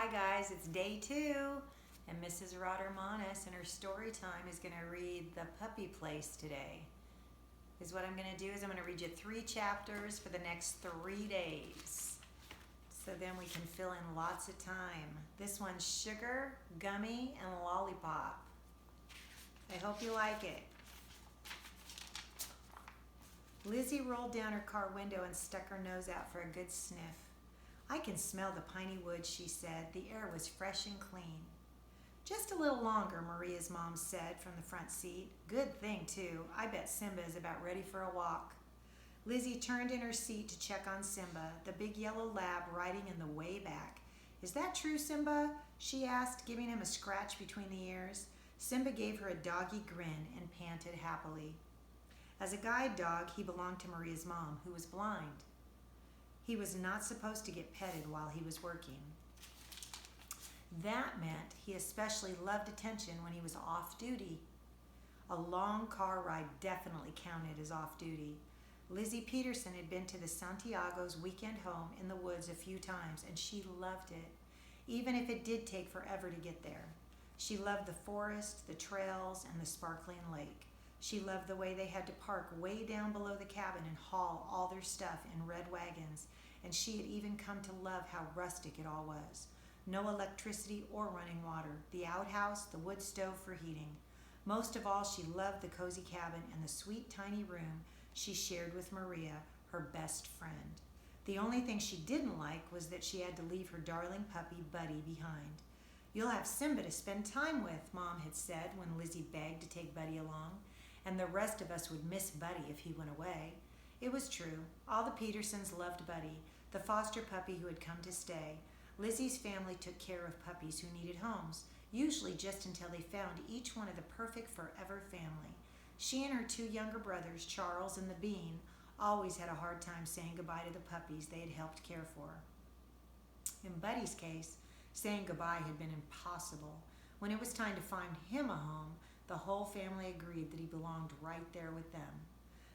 Hi guys, it's day 2 and Mrs. Roddermanis in her story time is going to read The Puppy Place today. What I'm going to do is I'm going to read you 3 chapters for the next 3 days. So then we can fill in lots of time. This one's Sugar, Gummy, and Lollipop. I hope you like it. Lizzy rolled down her car window and stuck her nose out for a good sniff. I can smell the piney woods, she said. The air was fresh and clean. Just a little longer, Maria's mom said from the front seat. Good thing, too. I bet Simba is about ready for a walk. Lizzy turned in her seat to check on Simba, the big yellow lab riding in the way back. Is that true, Simba? She asked, giving him a scratch between the ears. Simba gave her a doggy grin and panted happily. As a guide dog, he belonged to Maria's mom, who was blind. He was not supposed to get petted while he was working. That meant he especially loved attention when he was off duty. A long car ride definitely counted as off duty. Lizzy Peterson had been to the Santiago's weekend home in the woods a few times, and she loved it, even if it did take forever to get there. She loved the forest, the trails, and the sparkling lake. She loved the way they had to park way down below the cabin and haul all their stuff in red wagons, and she had even come to love how rustic it all was. No electricity or running water, the outhouse, the wood stove for heating. Most of all, she loved the cozy cabin and the sweet tiny room she shared with Maria, her best friend. The only thing she didn't like was that she had to leave her darling puppy, Buddy, behind. You'll have Simba to spend time with, Mom had said when Lizzy begged to take Buddy along, and the rest of us would miss Buddy if he went away. It was true. All the Petersons loved Buddy, the foster puppy who had come to stay. Lizzy's family took care of puppies who needed homes, usually just until they found each one of the perfect forever family. She and her 2 younger brothers, Charles and the Bean, always had a hard time saying goodbye to the puppies they had helped care for. In Buddy's case, saying goodbye had been impossible. When it was time to find him a home, the whole family agreed that he belonged right there with them.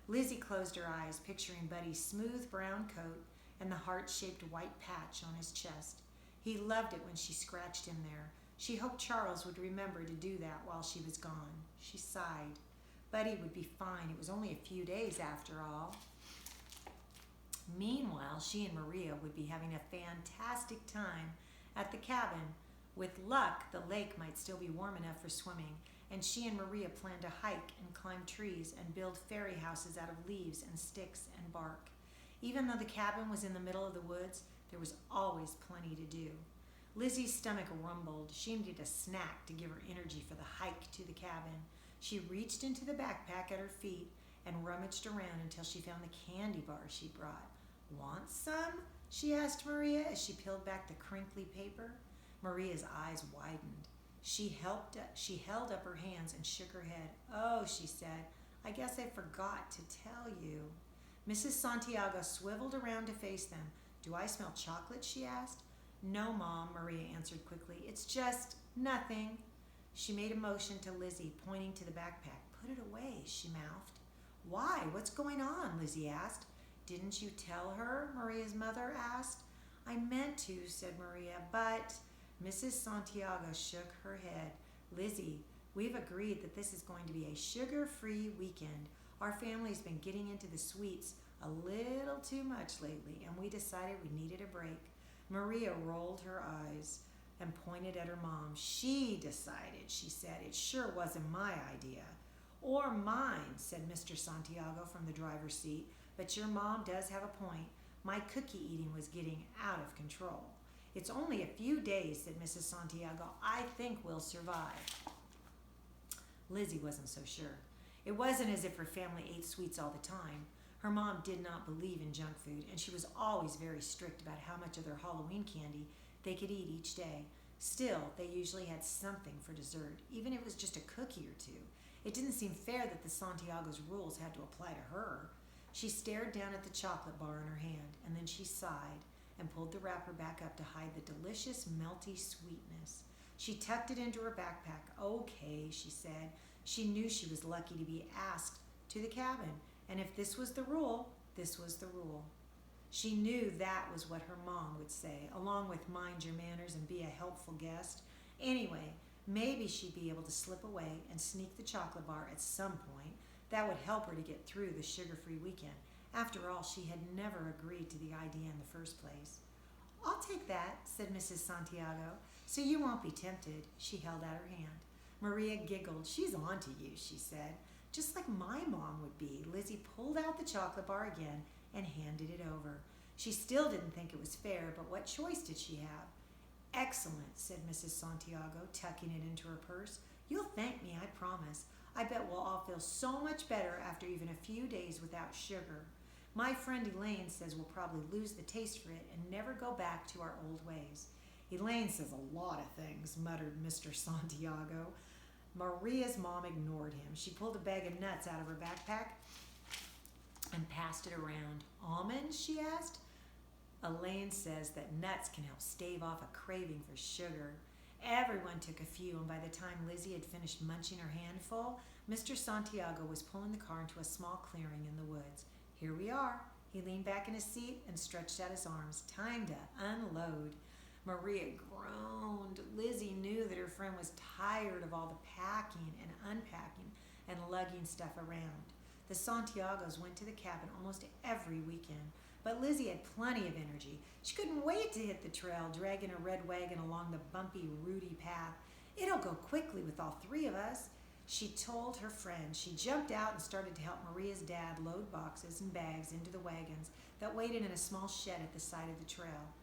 Lizzy closed her eyes, picturing Buddy's smooth brown coat and the heart-shaped white patch on his chest. He loved it when she scratched him there. She hoped Charles would remember to do that while she was gone. She sighed. Buddy would be fine. It was only a few days after all. Meanwhile, she and Maria would be having a fantastic time at the cabin. With luck, the lake might still be warm enough for swimming, and she and Maria planned to hike and climb trees and build fairy houses out of leaves and sticks and bark. Even though the cabin was in the middle of the woods, there was always plenty to do. Lizzy's stomach rumbled. She needed a snack to give her energy for the hike to the cabin. She reached into the backpack at her feet and rummaged around until she found the candy bar she brought. Want some? She asked Maria as she peeled back the crinkly paper. Maria's eyes widened. She held up her hands and shook her head. Oh, she said, I guess I forgot to tell you. Mrs. Santiago swiveled around to face them. Do I smell chocolate? She asked. No, Mom, Maria answered quickly. It's just nothing. She made a motion to Lizzy, pointing to the backpack. Put it away, she mouthed. Why? What's going on? Lizzy asked. Didn't you tell her? Maria's mother asked. I meant to, said Maria, but Mrs. Santiago shook her head. Lizzy, we've agreed that this is going to be a sugar-free weekend. Our family's been getting into the sweets a little too much lately, and we decided we needed a break. Maria rolled her eyes and pointed at her mom. She decided, she said. It sure wasn't my idea. Or mine, said Mr. Santiago from the driver's seat, but your mom does have a point. My cookie eating was getting out of control. It's only a few days, said Mrs. Santiago. I think we'll survive. Lizzy wasn't so sure. It wasn't as if her family ate sweets all the time. Her mom did not believe in junk food, and she was always very strict about how much of their Halloween candy they could eat each day. Still, they usually had something for dessert, even if it was just a cookie or 2. It didn't seem fair that the Santiago's rules had to apply to her. She stared down at the chocolate bar in her hand, and then she sighed and pulled the wrapper back up to hide the delicious, melty sweetness. She tucked it into her backpack. Okay, she said. She knew she was lucky to be asked to the cabin, and if this was the rule, this was the rule. She knew that was what her mom would say, along with mind your manners and be a helpful guest. Anyway, maybe she'd be able to slip away and sneak the chocolate bar at some point. That would help her to get through the sugar-free weekend. After all, she had never agreed to the idea in the first place. "I'll take that," said Mrs. Santiago, "so you won't be tempted." She held out her hand. Maria giggled. "She's on to you," she said. "Just like my mom would be." Lizzy pulled out the chocolate bar again and handed it over. She still didn't think it was fair, but what choice did she have? "Excellent," said Mrs. Santiago, tucking it into her purse. "You'll thank me, I promise. I bet we'll all feel so much better after even a few days without sugar. My friend Elaine says we'll probably lose the taste for it and never go back to our old ways." "Elaine says a lot of things," muttered Mr. Santiago. Maria's mom ignored him. She pulled a bag of nuts out of her backpack and passed it around. "Almonds?" she asked. "Elaine says that nuts can help stave off a craving for sugar." Everyone took a few, and by the time Lizzy had finished munching her handful, Mr. Santiago was pulling the car into a small clearing in the woods. "Here we are." He leaned back in his seat and stretched out his arms. "Time to unload." Maria groaned. Lizzy knew that her friend was tired of all the packing and unpacking and lugging stuff around. The Santiagos went to the cabin almost every weekend, but Lizzy had plenty of energy. She couldn't wait to hit the trail, dragging a red wagon along the bumpy, rooty path. "It'll go quickly with all three of us," she told her friend. She jumped out and started to help Maria's dad load boxes and bags into the wagons that waited in a small shed at the side of the trail.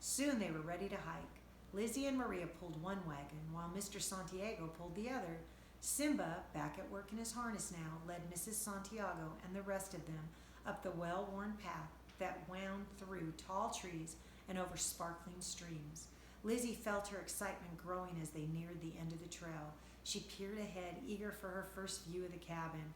Soon they were ready to hike. Lizzy and Maria pulled one wagon, while Mr. Santiago pulled the other. Simba, back at work in his harness now, led Mrs. Santiago and the rest of them up the well-worn path that wound through tall trees and over sparkling streams. Lizzy felt her excitement growing as they neared the end of the trail. She peered ahead, eager for her first view of the cabin.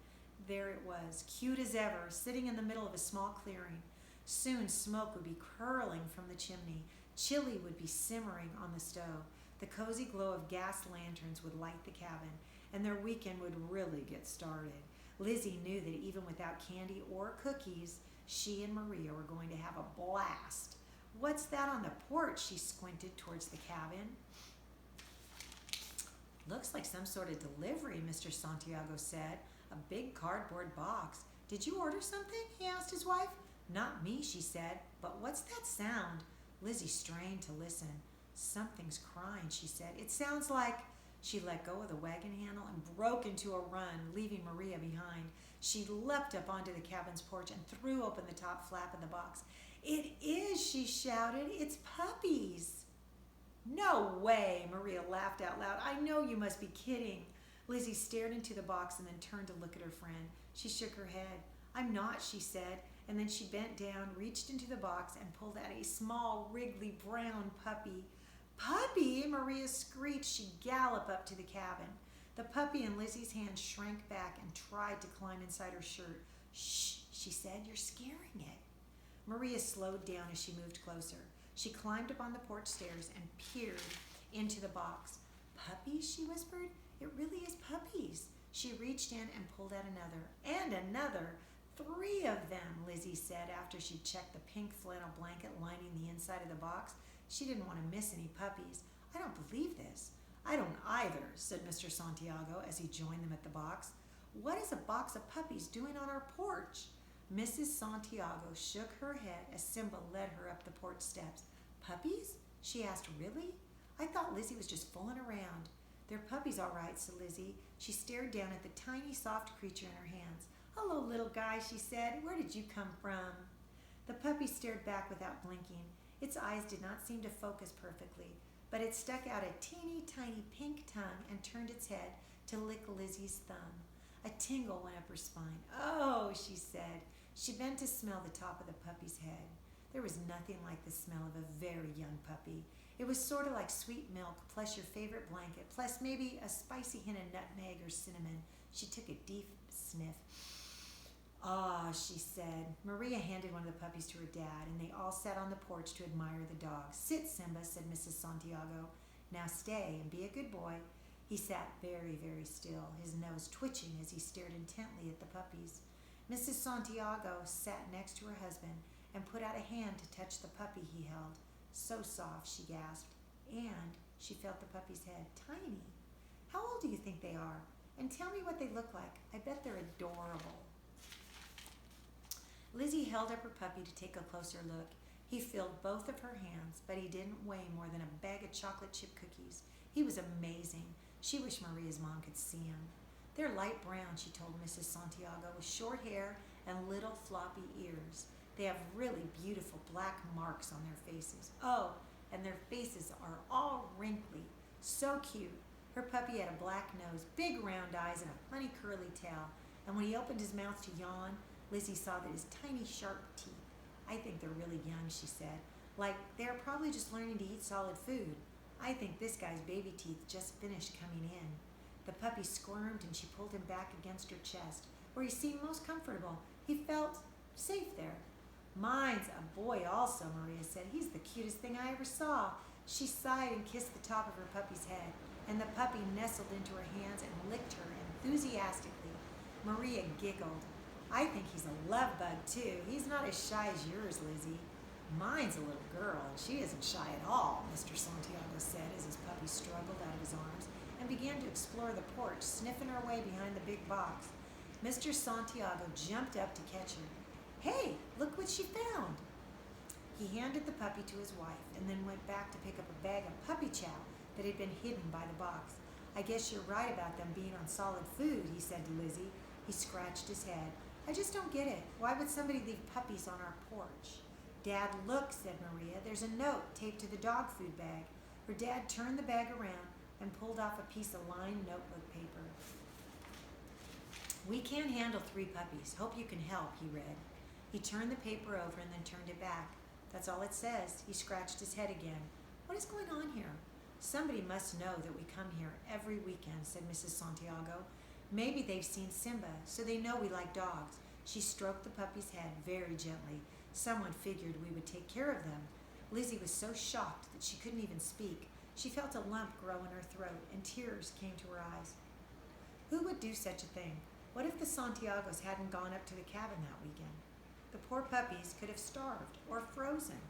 There it was, cute as ever, sitting in the middle of a small clearing. Soon smoke would be curling from the chimney. Chili would be simmering on the stove. The cozy glow of gas lanterns would light the cabin, and their weekend would really get started. Lizzy knew that even without candy or cookies, she and Maria were going to have a blast. "What's that on the porch?" She squinted towards the cabin. "Looks like some sort of delivery," Mr. Santiago said. "A big cardboard box. Did you order something?" he asked his wife. "Not me," she said. "But what's that sound?" Lizzy strained to listen. "Something's crying," she said. "It sounds like—" She let go of the wagon handle and broke into a run, leaving Maria behind. She leapt up onto the cabin's porch and threw open the top flap of the box. "It is," she shouted. "It's Puppies." "No way!" Maria laughed out loud. "I know you must be kidding." Lizzy stared into the box and then turned to look at her friend. She shook her head. "I'm not," she said, and then she bent down, reached into the box, and pulled out a small, wriggly brown puppy. "Puppy!" Maria screeched. She galloped up to the cabin. The puppy in Lizzy's hand shrank back and tried to climb inside her shirt. "Shh," she said, "you're scaring it." Maria slowed down as she moved closer. She climbed up on the porch stairs and peered into the box. "Puppies?" she whispered. "It really is Puppies." She reached in and pulled out another, and another. "3 of them," Lizzy said after she checked the pink flannel blanket lining the inside of the box. She didn't want to miss any puppies. "I don't believe this." "I don't either," said Mr. Santiago as he joined them at the box. "What is a box of puppies doing on our porch?" Mrs. Santiago shook her head as Simba led her up the porch steps. "Puppies?" she asked. "Really? I thought Lizzy was just fooling around." "They're puppies, all right," said Lizzy. She stared down at the tiny, soft creature in her hands. "Hello, little guy," she said. "Where did you come from?" The puppy stared back without blinking. Its eyes did not seem to focus perfectly, but it stuck out a teeny tiny pink tongue and turned its head to lick Lizzy's thumb. A tingle went up her spine. "Oh," she said. She bent to smell the top of the puppy's head. There was nothing like the smell of a very young puppy. It was sort of like sweet milk, plus your favorite blanket, plus maybe a spicy hint of nutmeg or cinnamon. She took a deep sniff. "Ah," she said. Maria handed one of the puppies to her dad, and they all sat on the porch to admire the dog. "Sit, Simba," said Mrs. Santiago. "Now stay and be a good boy." He sat very, very still, his nose twitching as he stared intently at the puppies. Mrs. Santiago sat next to her husband, and put out a hand to touch the puppy he held. So soft, she gasped. And she felt the puppy's head. Tiny. How old do you think they are? And tell me what they look like. I bet they're adorable. Lizzy held up her puppy to take a closer look. He filled both of her hands, but he didn't weigh more than a bag of chocolate chip cookies. He was amazing. She wished Maria's mom could see him. They're light brown, she told Mrs. Santiago, with short hair and little floppy ears. They have really beautiful black marks on their faces. Oh, and their faces are all wrinkly. So cute. Her puppy had a black nose, big round eyes, and a funny curly tail. And when he opened his mouth to yawn, Lizzy saw that his tiny sharp teeth. I think they're really young, she said. Like they're probably just learning to eat solid food. I think this guy's baby teeth just finished coming in. The puppy squirmed and she pulled him back against her chest, where he seemed most comfortable. He felt safe there. Mine's a boy also, Maria said. He's the cutest thing I ever saw. She sighed and kissed the top of her puppy's head, and the puppy nestled into her hands and licked her enthusiastically. Maria giggled. I think he's a love bug, too. He's not as shy as yours, Lizzy. Mine's a little girl, and she isn't shy at all, Mr. Santiago said as his puppy struggled out of his arms and began to explore the porch, sniffing her way behind the big box. Mr. Santiago jumped up to catch her. Hey, look what she found. He handed the puppy to his wife and then went back to pick up a bag of puppy chow that had been hidden by the box. I guess you're right about them being on solid food, he said to Lizzy. He scratched his head. I just don't get it. Why would somebody leave puppies on our porch? Dad, look, said Maria. There's a note taped to the dog food bag. Her dad turned the bag around and pulled off a piece of lined notebook paper. We can't handle 3 puppies. Hope you can help, he read. He turned the paper over and then turned it back. That's all it says. He scratched his head again. What is going on here? Somebody must know that we come here every weekend, said Mrs. Santiago. Maybe they've seen Simba, so they know we like dogs. She stroked the puppy's head very gently. Someone figured we would take care of them. Lizzy was so shocked that she couldn't even speak. She felt a lump grow in her throat, and tears came to her eyes. Who would do such a thing? What if the Santiagos hadn't gone up to the cabin that weekend? The poor puppies could have starved or frozen.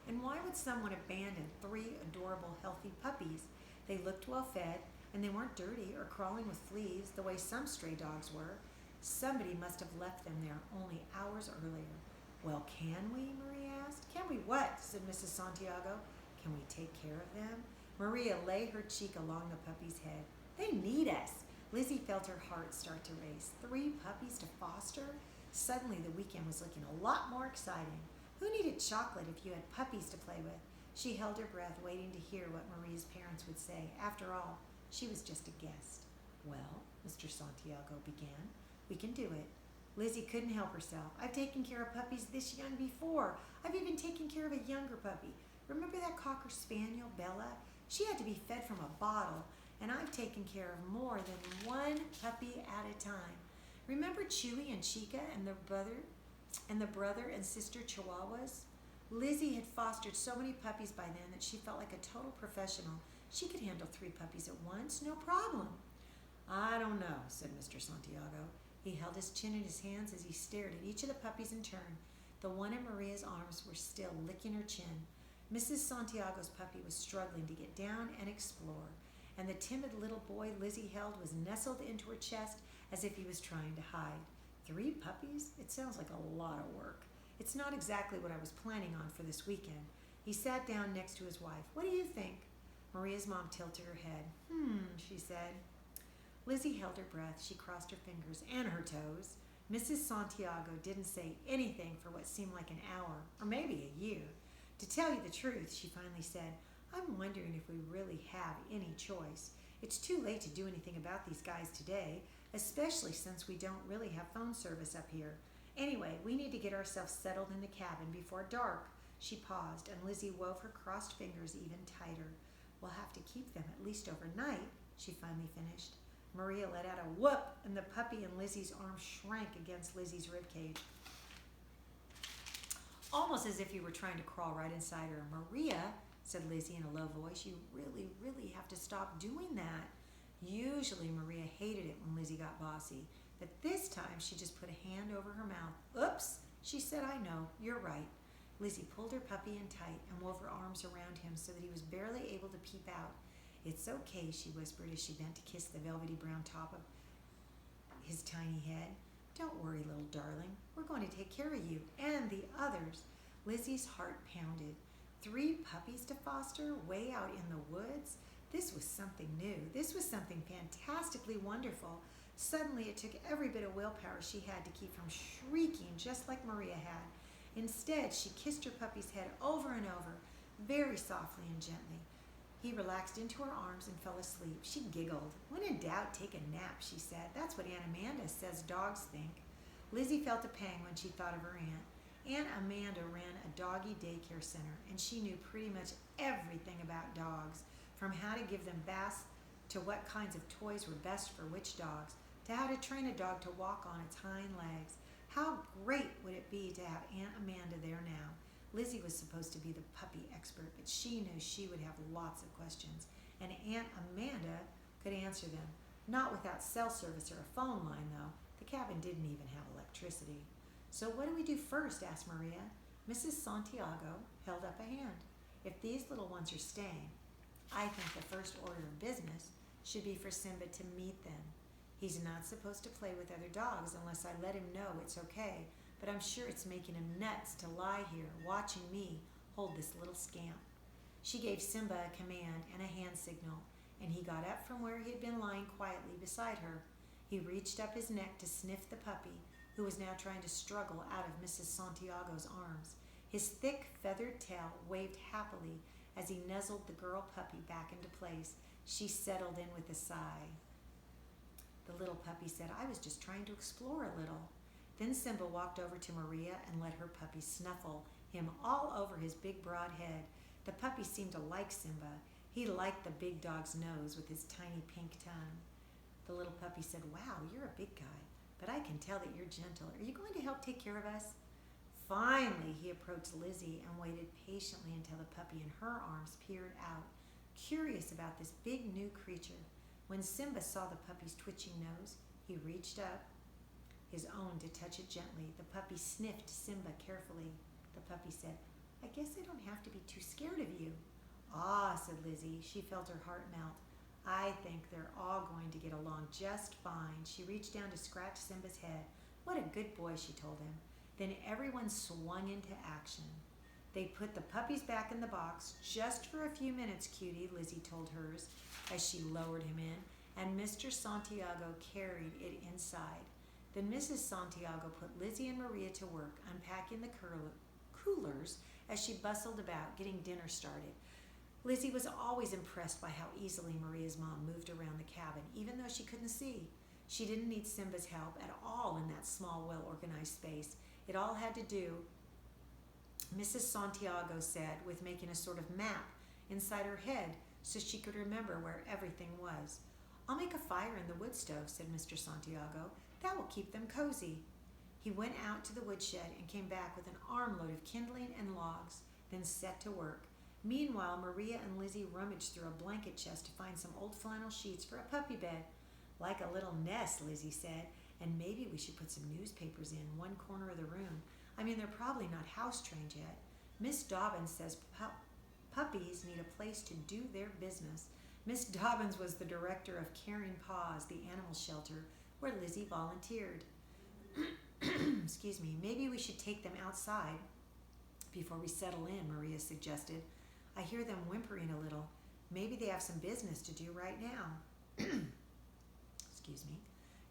And why would someone abandon 3 adorable, healthy puppies? They looked well fed, and they weren't dirty or crawling with fleas the way some stray dogs were. Somebody must have left them there only hours earlier. Well, can we? Maria asked. Can we what? Said Mrs. Santiago. Can we take care of them? Maria lay her cheek along the puppy's head. They need us. Lizzy felt her heart start to race. 3 puppies to foster? Suddenly the weekend was looking a lot more exciting. Who needed chocolate if you had puppies to play with? She held her breath, waiting to hear what Maria's parents would say. After all, she was just a guest. Well, Mr. Santiago began, we can do it. Lizzy couldn't help herself. I've taken care of puppies this young before. I've even taken care of a younger puppy. Remember that Cocker Spaniel, Bella? She had to be fed from a bottle, and I've taken care of more than 1 puppy at a time. Remember Chewy and Chica and the brother and sister Chihuahuas? Lizzy had fostered so many puppies by then that she felt like a total professional. She could handle 3 puppies at once, no problem. I don't know, said Mr. Santiago. He held his chin in his hands as he stared at each of the puppies in turn. The one in Maria's arms were still licking her chin. Mrs. Santiago's puppy was struggling to get down and explore, and the timid little boy Lizzy held was nestled into her chest as if he was trying to hide. 3 puppies? It sounds like a lot of work. It's not exactly what I was planning on for this weekend. He sat down next to his wife. What do you think? Maria's mom tilted her head. She said. Lizzy held her breath. She crossed her fingers and her toes. Mrs. Santiago didn't say anything for what seemed like an hour, or maybe a year. To tell you the truth, she finally said, I'm wondering if we really have any choice. It's too late to do anything about these guys today, especially since we don't really have phone service up here. Anyway, we need to get ourselves settled in the cabin before dark. She paused, and Lizzy wove her crossed fingers even tighter. We'll have to keep them at least overnight, she finally finished. Maria let out a whoop, and the puppy in Lizzy's arms shrank against Lizzy's ribcage, almost as if he were trying to crawl right inside her. Maria, said Lizzy in a low voice, you really, really have to stop doing that. Usually Maria hated it when Lizzy got bossy, but this time she just put a hand over her mouth. Oops, She said, I know, you're right. Lizzy pulled her puppy in tight and wove her arms around him so that he was barely able to peep out. It's okay, she whispered as she bent to kiss the velvety brown top of his tiny head. Don't worry, little darling. We're going to take care of you and the others. Lizzy's heart pounded. 3 puppies to foster way out in the woods? This was something new. This was something fantastically wonderful. Suddenly it took every bit of willpower she had to keep from shrieking just like Maria had. Instead, she kissed her puppy's head over and over, very softly and gently. He relaxed into her arms and fell asleep. She giggled. When in doubt, take a nap, she said. That's what Aunt Amanda says dogs think. Lizzy felt a pang when she thought of her aunt. Aunt Amanda ran a doggy daycare center, and she knew pretty much everything about dogs, from how to give them baths to what kinds of toys were best for which dogs, to how to train a dog to walk on its hind legs. How great would it be to have Aunt Amanda there now? Lizzy was supposed to be the puppy expert, but she knew she would have lots of questions, and Aunt Amanda could answer them. Not without cell service or a phone line, though. The cabin didn't even have electricity. So what do we do first? Asked Maria. Mrs. Santiago held up a hand. If these little ones are staying, I think the first order of business should be for Simba to meet them. He's not supposed to play with other dogs unless I let him know it's okay, but I'm sure it's making him nuts to lie here watching me hold this little scamp. She gave Simba a command and a hand signal, and he got up from where he had been lying quietly beside her. He reached up his neck to sniff the puppy, who was now trying to struggle out of Mrs. Santiago's arms. His thick, feathered tail waved happily as he nuzzled the girl puppy back into place. She settled in with a sigh. The little puppy said, I was just trying to explore a little. Then Simba walked over to Maria and let her puppy snuffle him all over his big broad head. The puppy seemed to like Simba. He liked the big dog's nose with his tiny pink tongue. The little puppy said, wow, you're a big guy, but I can tell that you're gentle. Are you going to help take care of us? Finally, he approached Lizzy and waited patiently until the puppy in her arms peered out, curious about this big new creature. When Simba saw the puppy's twitching nose, he reached up his own to touch it gently. The puppy sniffed Simba carefully. The puppy said, I guess I don't have to be too scared of you. Ah, said Lizzy. She felt her heart melt. I think they're all going to get along just fine. She reached down to scratch Simba's head. What a good boy, she told him. Then everyone swung into action. They put the puppies back in the box just for a few minutes, cutie, Lizzy told hers as she lowered him in, and Mr. Santiago carried it inside. Then Mrs. Santiago put Lizzy and Maria to work unpacking the coolers as she bustled about getting dinner started. Lizzy was always impressed by how easily Maria's mom moved around the cabin, even though she couldn't see. She didn't need Simba's help at all in that small, well-organized space. It all had to do, Mrs. Santiago said, with making a sort of map inside her head so she could remember where everything was. I'll make a fire in the wood stove, said Mr. Santiago. That will keep them cozy. He went out to the woodshed and came back with an armload of kindling and logs, then set to work. Meanwhile, Maria and Lizzy rummaged through a blanket chest to find some old flannel sheets for a puppy bed. Like a little nest, Lizzy said, and maybe we should put some newspapers in one corner of the room. I mean, they're probably not house-trained yet. Miss Dobbins says puppies need a place to do their business. Miss Dobbins was the director of Caring Paws, the animal shelter, where Lizzy volunteered. Excuse me, maybe we should take them outside before we settle in, Maria suggested. I hear them whimpering a little. Maybe they have some business to do right now. Excuse me.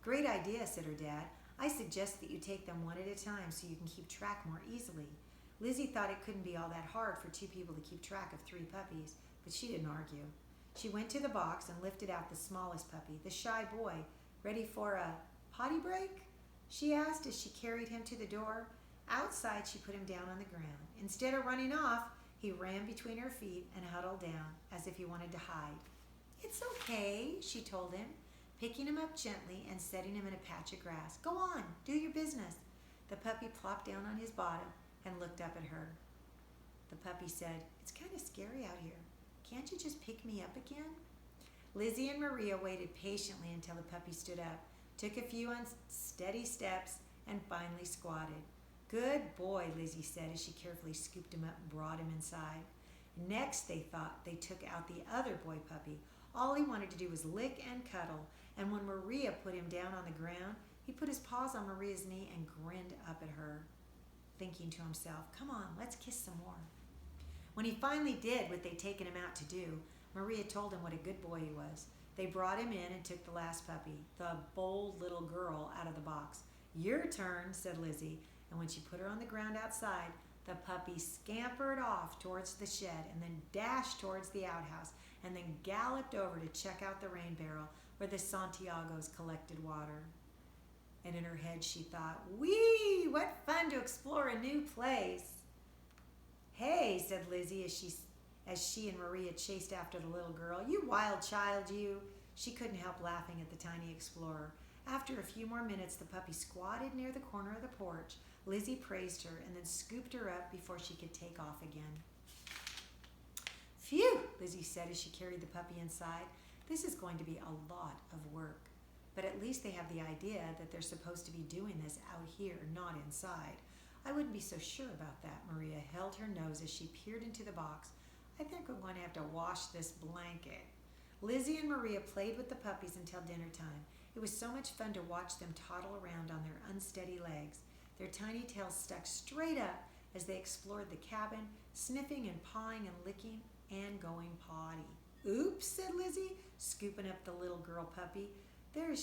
Great idea, said her dad. I suggest that you take them one at a time so you can keep track more easily. Lizzy thought it couldn't be all that hard for 2 people to keep track of 3 puppies, but she didn't argue. She went to the box and lifted out the smallest puppy, the shy boy. Ready for a potty break? She asked as she carried him to the door. Outside, she put him down on the ground. Instead of running off, he ran between her feet and huddled down as if he wanted to hide. It's okay, she told him, picking him up gently and setting him in a patch of grass. Go on, do your business. The puppy plopped down on his bottom and looked up at her. The puppy said, it's kind of scary out here. Can't you just pick me up again? Lizzy and Maria waited patiently until the puppy stood up, took a few unsteady steps, and finally squatted. Good boy, Lizzy said as she carefully scooped him up and brought him inside. Next, they thought they took out the other boy puppy. All he wanted to do was lick and cuddle, and when Maria put him down on the ground, he put his paws on Maria's knee and grinned up at her, thinking to himself, "Come on, let's kiss some more." When he finally did what they'd taken him out to do, Maria told him what a good boy he was. They brought him in and took the last puppy, the bold little girl, out of the box. "Your turn," said Lizzy, and when she put her on the ground outside, the puppy scampered off towards the shed and then dashed towards the outhouse and then galloped over to check out the rain barrel where the Santiagos collected water. And in her head she thought, "Whee! What fun to explore a new place." "Hey," said Lizzy as she and Maria chased after the little girl. "You wild child, you." She couldn't help laughing at the tiny explorer. After a few more minutes, the puppy squatted near the corner of the porch. Lizzy praised her and then scooped her up before she could take off again. "Phew," Lizzy said as she carried the puppy inside. "This is going to be a lot of work. But at least they have the idea that they're supposed to be doing this out here, not inside. I wouldn't be so sure about that." Maria held her nose as she peered into the box. "I think I'm going to have to wash this blanket." Lizzy and Maria played with the puppies until dinner time. It was so much fun to watch them toddle around on their unsteady legs, their tiny tails stuck straight up as they explored the cabin, sniffing and pawing and licking and going potty. "Oops," said Lizzy, scooping up the little girl puppy. There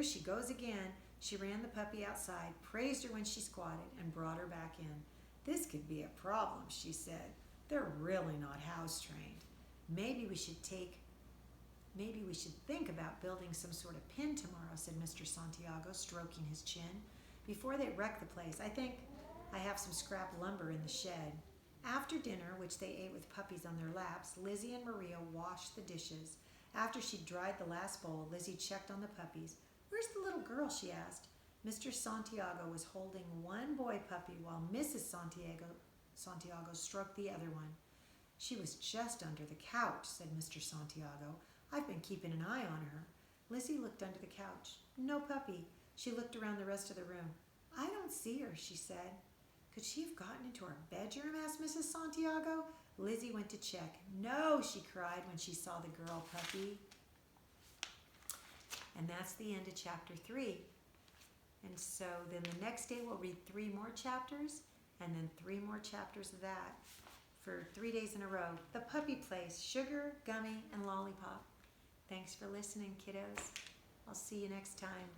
she goes again." She ran the puppy outside, praised her when she squatted, and brought her back in. "This could be a problem," she said. "They're really not house trained. Maybe we should think about building some sort of pen tomorrow," said Mr. Santiago, stroking his chin. "Before they wreck the place, I think I have some scrap lumber in the shed." After dinner, which they ate with puppies on their laps, Lizzy and Maria washed the dishes. After she'd dried the last bowl, Lizzy checked on the puppies. "Where's the little girl?" she asked. Mr. Santiago was holding one boy puppy while Mrs. Santiago stroked the other one. "She was just under the couch," said Mr. Santiago. "I've been keeping an eye on her." Lizzy looked under the couch. No puppy. She looked around the rest of the room. "I don't see her," she said. "Could she have gotten into our bedroom?" asked Mrs. Santiago. Lizzy went to check. "No," she cried when she saw the girl puppy. And that's the end of chapter 3. And so then the next day we'll read 3 more chapters and then 3 more chapters of that for 3 days in a row. The Puppy Place, Sugar, Gummi, and Lollipop. Thanks for listening, kiddos. I'll see you next time.